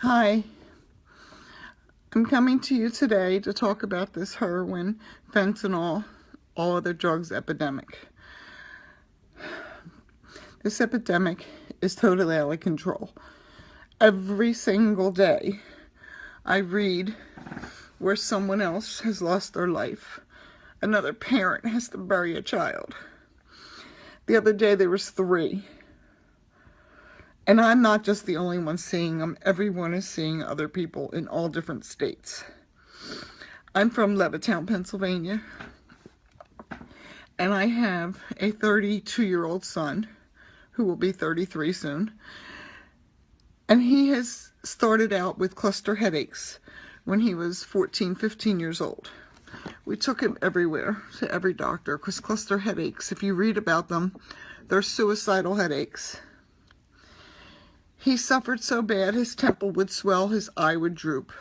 Hi, I'm coming to you today to talk about this heroin, fentanyl, all other drugs epidemic. This epidemic is totally out of control. Every single day I read where someone else has lost their life. Another parent has to bury a child. The other day there was 3. And I'm not just the only one seeing them. Everyone is seeing other people in all different states. I'm from Levittown, Pennsylvania. And I have a 32-year-old son who will be 33 soon. And he has started out with cluster headaches when he was 14, 15 years old. We took him everywhere, to every doctor, because cluster headaches, if you read about them, they're suicidal headaches. He suffered so bad, his temple would swell, his eye would droop.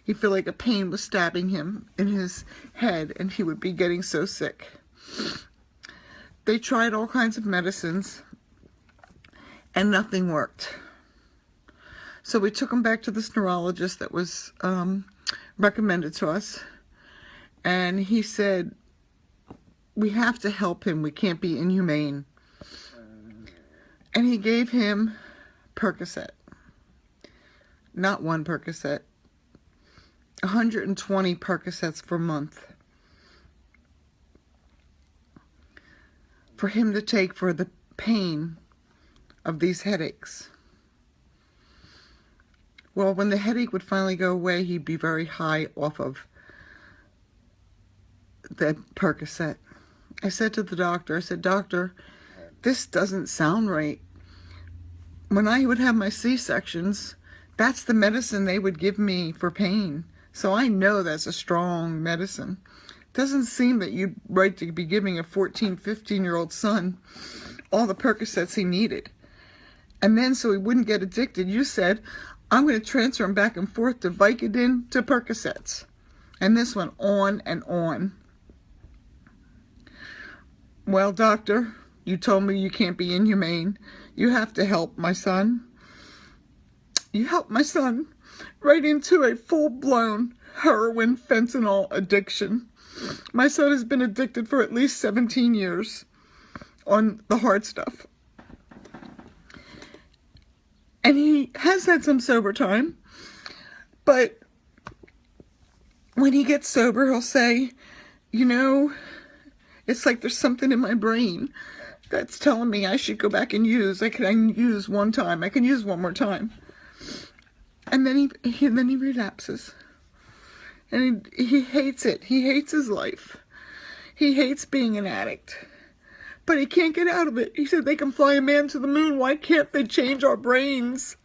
He'd feel like a pain was stabbing him in his head, and he would be getting so sick. They tried all kinds of medicines, and nothing worked. So we took him back to this neurologist that was recommended to us, and he said, we have to help him, we can't be inhumane. And he gave him Percocet. Not one Percocet. 120 Percocets per month. For him to take for the pain of these headaches. Well, when the headache would finally go away, he'd be very high off of the Percocet. I said to the doctor, I said, Doctor, this doesn't sound right. When I would have my C-sections, that's the medicine they would give me for pain. So I know that's a strong medicine. Doesn't seem that you'd right to be giving a 14, 15-year-old son all the Percocets he needed. And then so he wouldn't get addicted, you said, I'm going to transfer him back and forth to Vicodin to Percocets. And this went on and on. Well, doctor, you told me you can't be inhumane. You have to help my son. You helped my son right into a full-blown heroin fentanyl addiction. My son has been addicted for at least 17 years on the hard stuff. And he has had some sober time. But when he gets sober, he'll say, you know, it's like there's something in my brain that's telling me I should go back and use. I can use one time. I can use one more time. And then he relapses. And he hates it. He hates his life. He hates being an addict. But he can't get out of it. He said they can fly a man to the moon. Why can't they change our brains?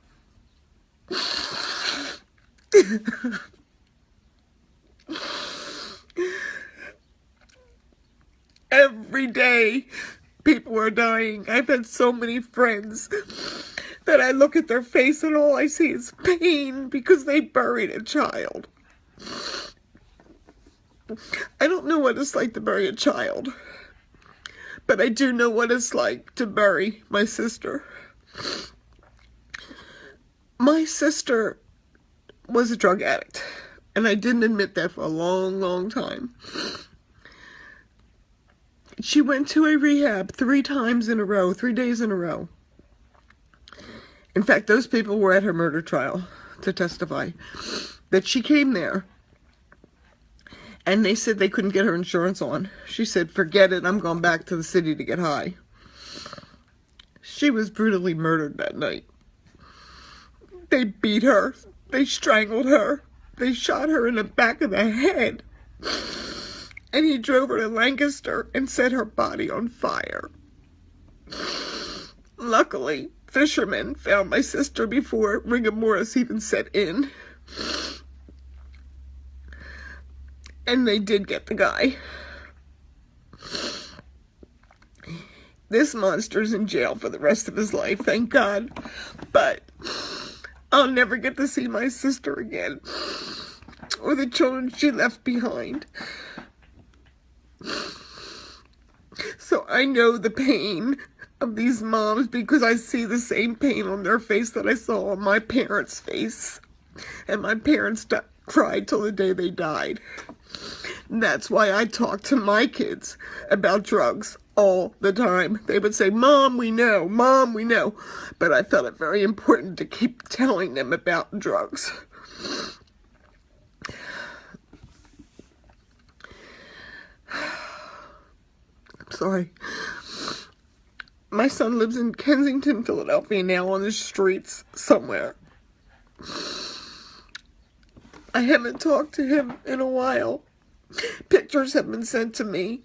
Every day, people are dying. I've had so many friends that I look at their face and all I see is pain because they buried a child. I don't know what it's like to bury a child, but I do know what it's like to bury my sister. My sister was a drug addict, and I didn't admit that for a long, long time. She went to a rehab 3 times in a row, 3 days in a row. In fact, those people were at her murder trial to testify that she came there and they said they couldn't get her insurance on. She said, forget it, I'm going back to the city to get high. She was brutally murdered that night. They beat her. They strangled her. They shot her in the back of the head. And he drove her to Lancaster and set her body on fire. Luckily, fishermen found my sister before rigor mortis even set in. And they did get the guy. This monster's in jail for the rest of his life, thank God. But I'll never get to see my sister again, or the children she left behind. So I know the pain of these moms because I see the same pain on their face that I saw on my parents' face. And my parents cried till the day they died. And that's why I talk to my kids about drugs all the time. They would say, Mom, we know. Mom, we know. But I felt it very important to keep telling them about drugs. I'm sorry. My son lives in Kensington, Philadelphia now, on the streets somewhere. I haven't talked to him in a while. Pictures have been sent to me,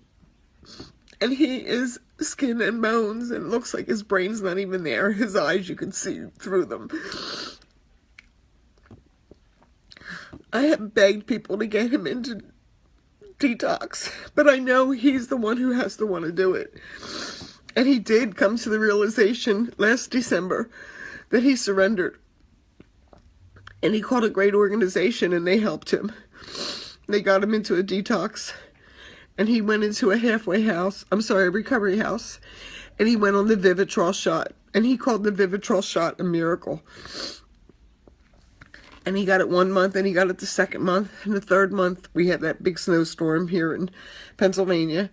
and he is skin and bones, and looks like his brain's not even there. His eyes, you can see through them. I have begged people to get him into detox, but I know he's the one who has to want to do it. And he did come to the realization last December that he surrendered. And he called a great organization, and they helped him. They got him into a detox, and he went into a recovery house, and he went on the Vivitrol shot, and he called the Vivitrol shot a miracle. And he got it 1 month, and he got it the second month, and the third month we had that big snowstorm here in Pennsylvania,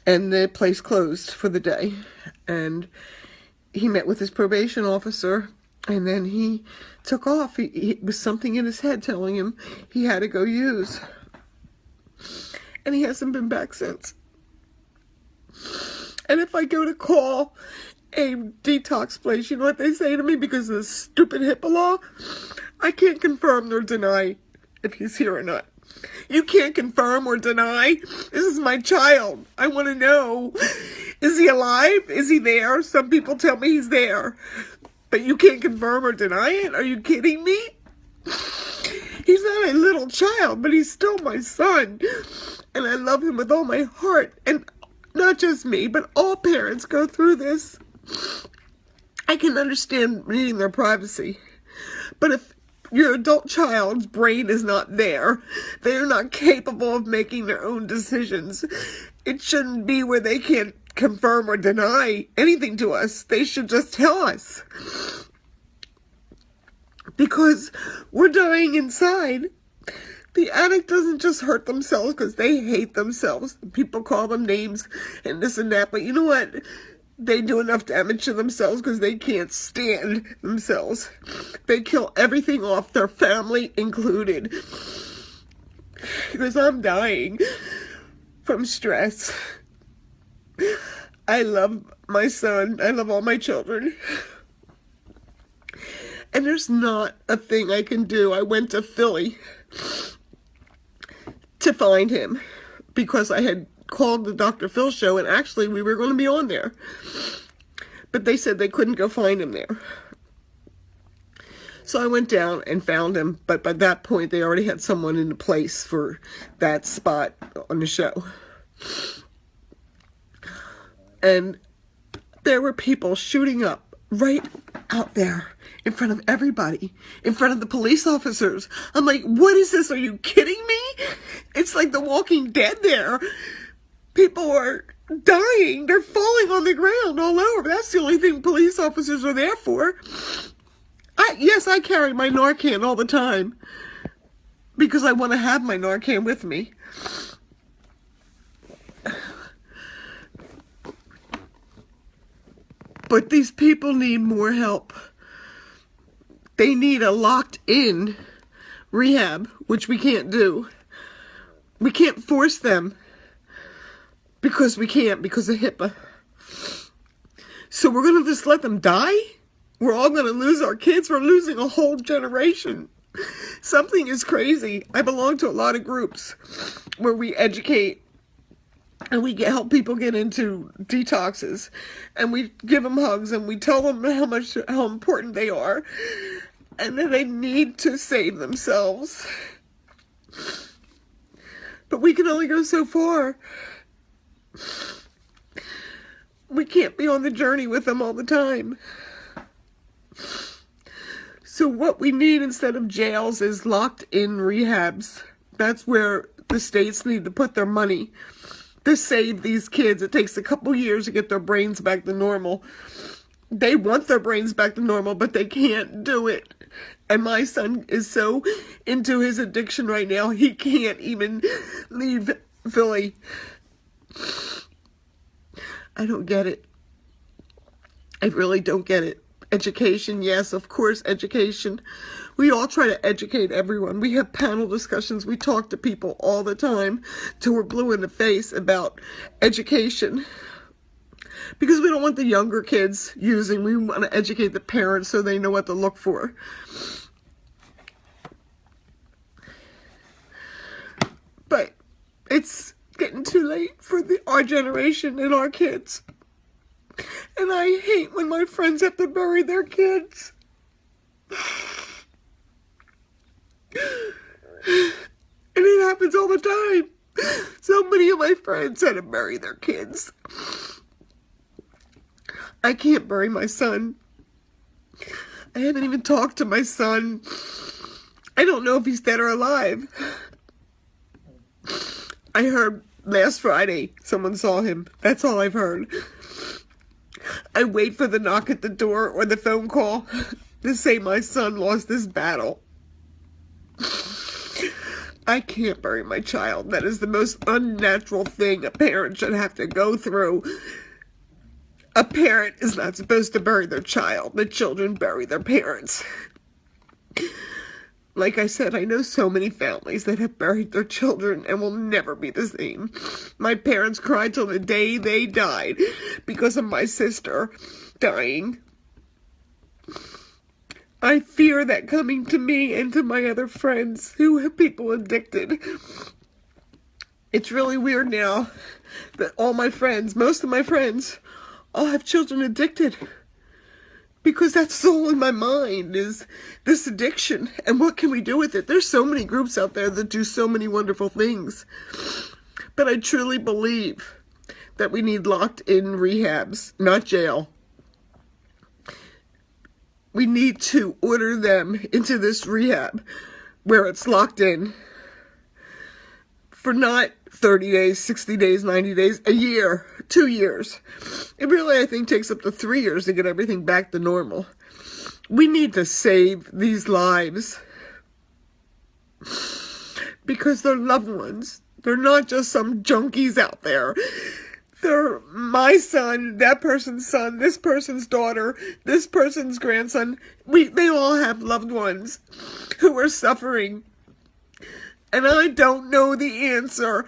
and the place closed for the day. And he met with his probation officer, and then he took off. He was something in his head telling him he had to go use. And he hasn't been back since. And if I go to call a detox place, you know what they say to me? Because of the stupid HIPAA law, I can't confirm nor deny if he's here or not. You can't confirm or deny. This is my child. I want to know, is he alive? Is he there? Some people tell me he's there. But you can't confirm or deny it? Are you kidding me? He's not a little child, but he's still my son. And I love him with all my heart. And not just me, but all parents go through this. I can understand needing their privacy. But if your adult child's brain is not there, they are not capable of making their own decisions, it shouldn't be where they can't confirm or deny anything to us. They should just tell us. Because we're dying inside. The addict doesn't just hurt themselves because they hate themselves. People call them names and this and that, but you know what? They do enough damage to themselves because they can't stand themselves. They kill everything off, their family included. Because I'm dying from stress. I love my son. I love all my children. And there's not a thing I can do. I went to Philly to find him because I had called the Dr. Phil show, and actually we were going to be on there. But they said they couldn't go find him there. So I went down and found him, but by that point they already had someone in the place for that spot on the show. And there were people shooting up right out there in front of everybody, in front of the police officers. I'm like, what is this? Are you kidding me? It's like The Walking Dead there. People are dying. They're falling on the ground all over. That's the only thing police officers are there for. Yes, I carry my Narcan all the time because I want to have my Narcan with me. But these people need more help. They need a locked-in rehab, which we can't do. We can't force them because we can't, because of HIPAA. So we're going to just let them die? We're all going to lose our kids. We're losing a whole generation. Something is crazy. I belong to a lot of groups where we educate and we help people get into detoxes, and we give them hugs, and we tell them how important they are, and that they need to save themselves. But we can only go so far. We can't be on the journey with them all the time. So what we need instead of jails is locked-in rehabs. That's where the states need to put their money to save these kids. It takes a couple years to get their brains back to normal. They want their brains back to normal, but they can't do it. And my son is so into his addiction right now, he can't even leave Philly. I don't get it. I really don't get it. Education, yes, of course, education. We all try to educate everyone. We have panel discussions. We talk to people all the time till we're blue in the face about education. Because we don't want the younger kids using. We want to educate the parents so they know what to look for. But it's getting too late for our generation and our kids. And I hate when my friends have to bury their kids. And it happens all the time. So many of my friends had to bury their kids. I can't bury my son. I haven't even talked to my son. I don't know if he's dead or alive. I heard last Friday someone saw him. That's all I've heard. I wait for the knock at the door or the phone call to say my son lost this battle. I can't bury my child. That is the most unnatural thing a parent should have to go through. A parent is not supposed to bury their child. The children bury their parents. Like I said, I know so many families that have buried their children and will never be the same. My parents cried till the day they died because of my sister dying. I fear that coming to me and to my other friends who have people addicted. It's really weird now that all my friends, most of my friends, all have children addicted. Because that's all in my mind is this addiction. And what can we do with it? There's so many groups out there that do so many wonderful things. But I truly believe that we need locked-in rehabs, not jail. We need to order them into this rehab where it's locked in for not 30 days, 60 days, 90 days, a year, 2 years. It really, I think, takes up to 3 years to get everything back to normal. We need to save these lives because they're loved ones. They're not just some junkies out there. They're my son, that person's son, this person's daughter, this person's grandson. They all have loved ones who are suffering. And I don't know the answer.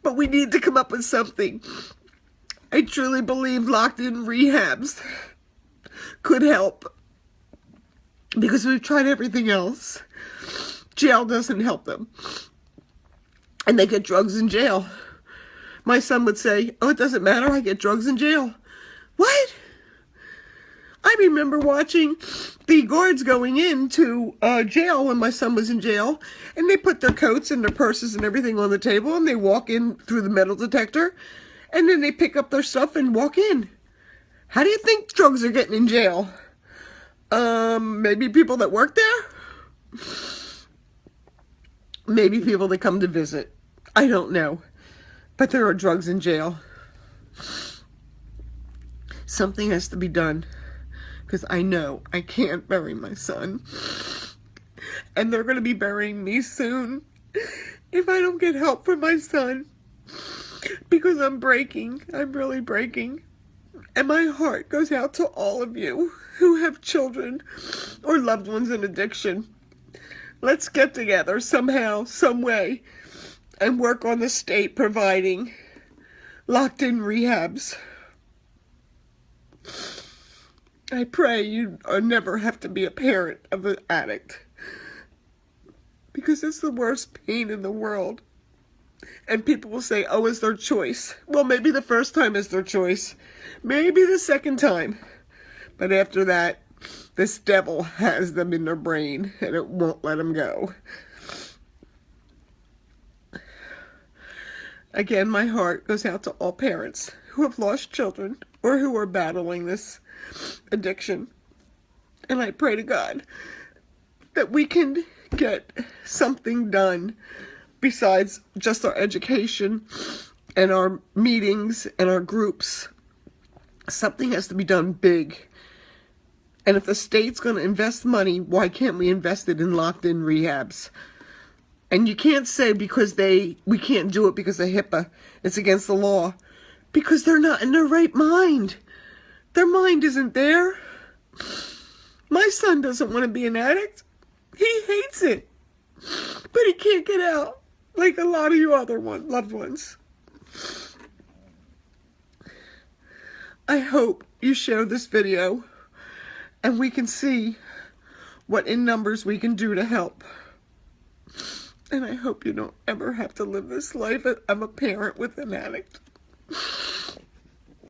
But we need to come up with something. I truly believe locked-in rehabs could help. Because we've tried everything else. Jail doesn't help them. And they get drugs in jail. My son would say, oh, it doesn't matter, I get drugs in jail. What? I remember watching the guards going into jail when my son was in jail, and they put their coats and their purses and everything on the table, and they walk in through the metal detector, and then they pick up their stuff and walk in. How do you think drugs are getting in jail? Maybe people that work there? Maybe people that come to visit. I don't know. But there are drugs in jail. Something has to be done. Because I know I can't bury my son. And they're going to be burying me soon. If I don't get help for my son. Because I'm breaking. I'm really breaking. And my heart goes out to all of you who have children or loved ones in addiction. Let's get together somehow, some way, and work on the state providing locked-in rehabs. I pray you never have to be a parent of an addict. Because it's the worst pain in the world. And people will say, oh, it's their choice. Well, maybe the first time is their choice. Maybe the second time. But after that, this devil has them in their brain, and it won't let them go. Again, my heart goes out to all parents who have lost children or who are battling this addiction. And I pray to God that we can get something done besides just our education and our meetings and our groups. Something has to be done big. And if the state's going to invest money, why can't we invest it in locked-in rehabs? And you can't say because we can't do it because of HIPAA, it's against the law. Because they're not in their right mind. Their mind isn't there. My son doesn't want to be an addict. He hates it. But he can't get out, like a lot of you other loved ones. I hope you share this video and we can see what in numbers we can do to help. And I hope you don't ever have to live this life. I'm a parent with an addict.